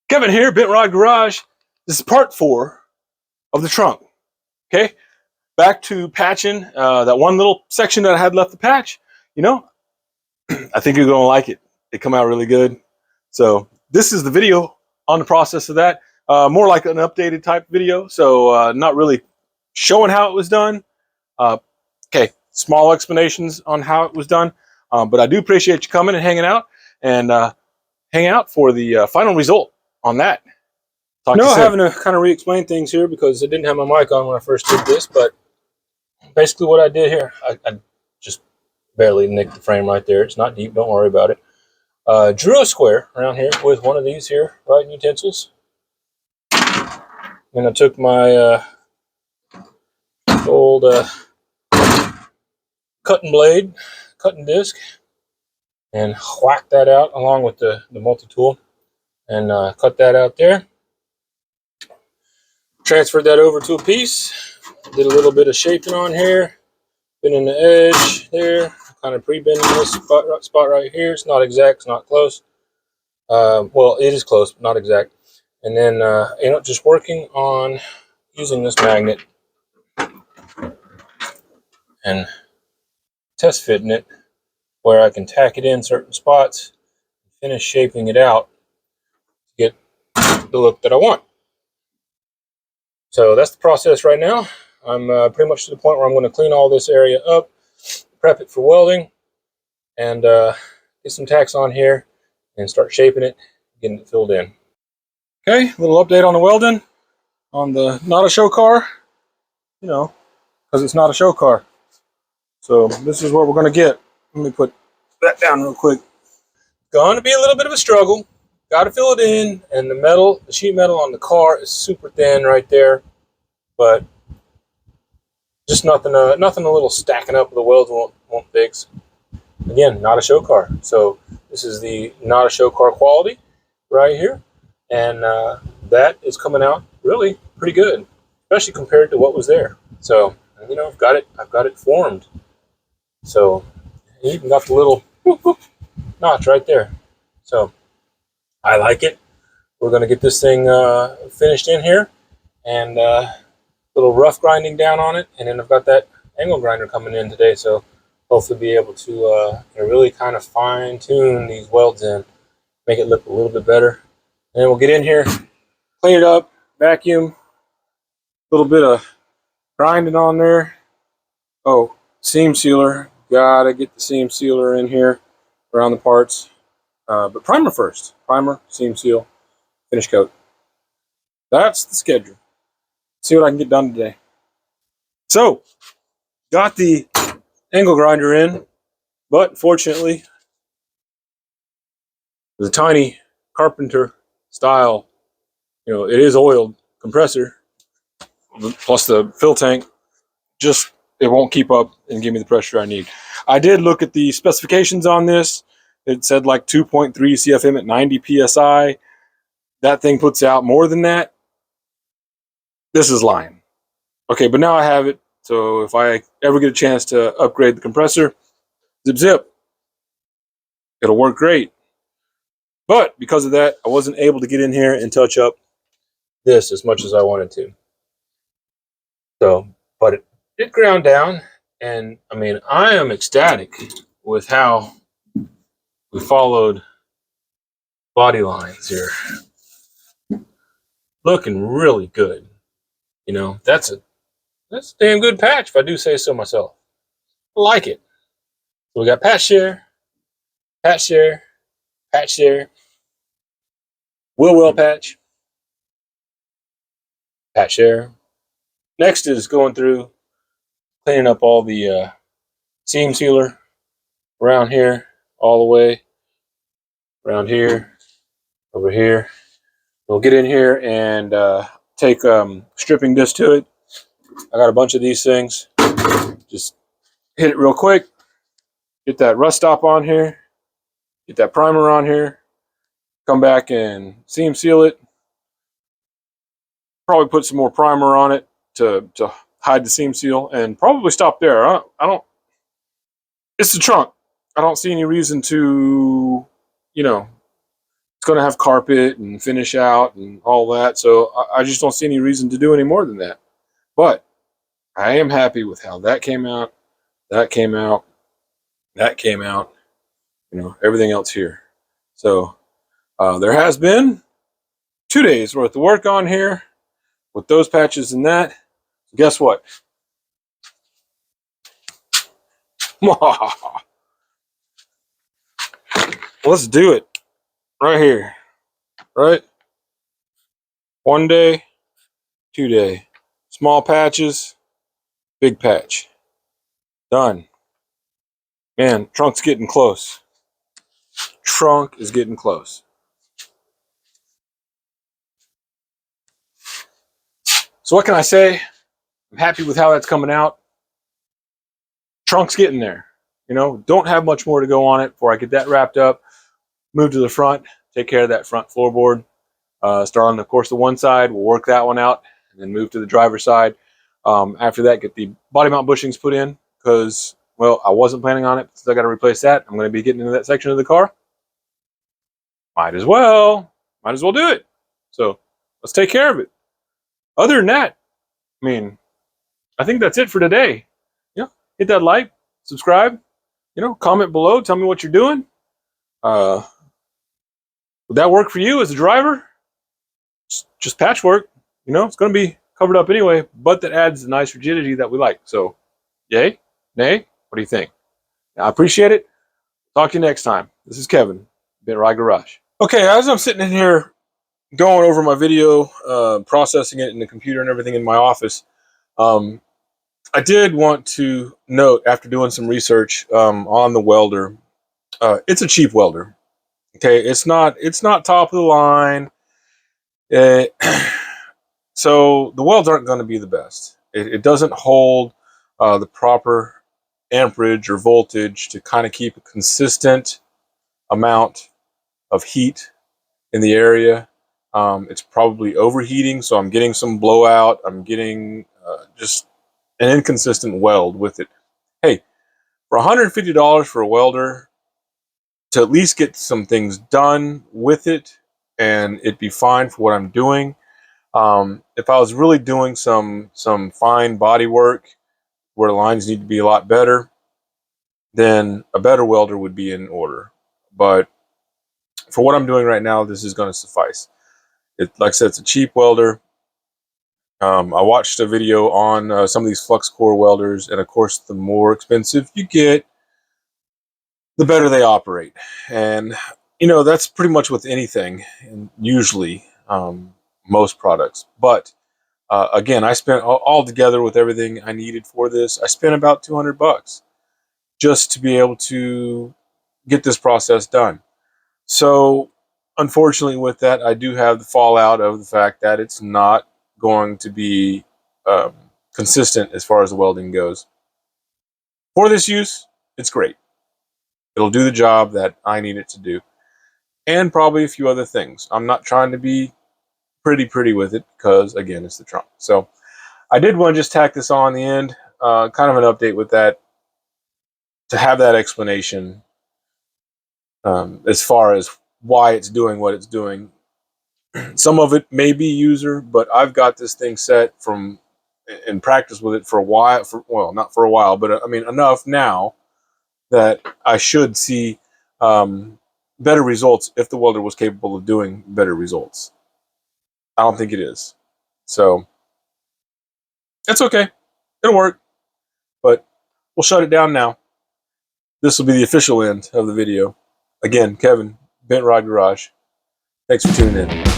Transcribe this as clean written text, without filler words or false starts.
Kevin here, Bent Rod Garage. This is part 4 of the trunk. Okay, back to patching that one little section that I had left to patch. You know, I think you're going to like it. It come out really good. So this is the video on the process of that. More like an updated type video. So not really showing how it was done. Okay, small explanations on how it was done. But I do appreciate you coming and hanging out for the final result on that. Having to kind of re-explain things here because I didn't have my mic on when I first did this, but basically what I did here, I just barely nicked the frame right there. It's not deep, don't worry about it. Drew a square around here with one of these here writing utensils. And I took my old cutting blade, cutting disc, and whacked that out along with the multi-tool and cut that out there. Transferred that over to a piece, did a little bit of shaping on here, bending the edge there, kind of pre-bending this spot right here. It's not exact, it's not close. Well, it is close, but not exact. And then you know, just working on using this magnet and test fitting it where I can tack it in certain spots, finish shaping it out to get the look that I want. So that's the process right now. I'm pretty much to the point where I'm going to clean all this area up, prep it for welding, and get some tacks on here and start shaping it, getting it filled in. Okay, a little update on the welding on the not a show car, you know, because it's not a show car. So this is what we're going to get. Let me put that down real quick. Going to be a little bit of a struggle. Got to fill it in, and the sheet metal on the car is super thin right there, but just nothing a little stacking up. The welds won't fix. Again, not a show car. So this is the not a show car quality right here, and that is coming out really pretty good, especially compared to what was there. So you know, I've got it formed. So even got the little whoop, whoop, notch right there. So I like it. We're going to get this thing finished in here and a little rough grinding down on it. And then I've got that angle grinder coming in today. So hopefully be able to you know, really kind of fine tune these welds in, make it look a little bit better. And then we'll get in here, clean it up, vacuum, a little bit of grinding on there. Oh, seam sealer. Got to get the seam sealer in here around the parts. But primer first. Primer, seam seal, finish coat. That's the schedule. See what I can get done today. So, got the angle grinder in, but fortunately, the tiny carpenter style, you know, it is oiled compressor, plus the fill tank, just it won't keep up and give me the pressure I need. I did look at the specifications on this. It said like 2.3 CFM at 90 PSI. That thing puts out more than that. This is lying. Okay, but now I have it. So if I ever get a chance to upgrade the compressor, zip, it'll work great. But because of that, I wasn't able to get in here and touch up this as much as I wanted to. So, but it did ground down. And I mean, I am ecstatic with how we followed body lines here. Looking really good. You know, that's a damn good patch if I do say so myself. I like it. So we got patch share, patch share, patch share, wheel patch, patch share. Next is going through cleaning up all the seam sealer around here, all the way around here, over here. We'll get in here and take stripping disc to it. I got a bunch of these things. Just hit it real quick. Get that rust stop on here. Get that primer on here. Come back and seam seal it. Probably put some more primer on it to hide the seam seal, and probably stop there. I don't. It's the trunk. I don't see any reason to, you know, it's going to have carpet and finish out and all that. So I just don't see any reason to do any more than that. But I am happy with how that came out, that came out, that came out, you know, everything else here. So there has been 2 days worth of work on here with those patches and that. Guess what? Let's do it right here, right? 1 day, 2 day, small patches, big patch, done. Man, trunk's getting close. Trunk is getting close. So what can I say? I'm happy with how that's coming out. Trunk's getting there. You know, don't have much more to go on it before I get that wrapped up. Move to the front, take care of that front floorboard. Start on, of course, the one side. We'll work that one out, and then move to the driver's side. After that, get the body mount bushings put in because, well, I wasn't planning on it. Since I got to replace that, I'm going to be getting into that section of the car. Might as well do it. So let's take care of it. Other than that, I mean, I think that's it for today. You know, hit that like, subscribe, you know, comment below. Tell me what you're doing. Would that work for you as a driver? Just patchwork. You know, it's going to be covered up anyway, but that adds the nice rigidity that we like. So, yay? Nay? What do you think? I appreciate it. Talk to you next time. This is Kevin, Bent Rod Garage. Okay, as I'm sitting in here going over my video, processing it in the computer and everything in my office, I did want to note, after doing some research on the welder, it's a cheap welder. Okay, it's not top of the line. So the welds aren't going to be the best. It doesn't hold the proper amperage or voltage to kind of keep a consistent amount of heat in the area. It's probably overheating, so I'm getting some blowout. I'm getting just an inconsistent weld with it. Hey, for $150 for a welder, to at least get some things done with it and it'd be fine for what I'm doing. If I was really doing some fine body work where the lines need to be a lot better, then a better welder would be in order. But for what I'm doing right now, this is going to suffice. Like I said, it's a cheap welder. I watched a video on some of these flux core welders, and of course, the more expensive you get, the better they operate. And you know, that's pretty much with anything, and usually most products. But again, I spent all together with everything I needed for this, I spent about $200 just to be able to get this process done. So unfortunately with that, I do have the fallout of the fact that it's not going to be consistent as far as the welding goes. For this use, it's great. It'll do the job that I need it to do, and probably a few other things. I'm not trying to be pretty with it because, again, it's the trunk. So I did want to just tack this on the end, kind of an update with that, to have that explanation as far as why it's doing what it's doing. Some of it may be user, but I've got this thing set from in practice with it for a while. Well, not for a while, but I mean enough now that I should see better results if the welder was capable of doing better results. I don't think it is. So it's okay. It'll work. But we'll shut it down now. This will be the official end of the video. Again, Kevin, Bent Rod Garage. Thanks for tuning in.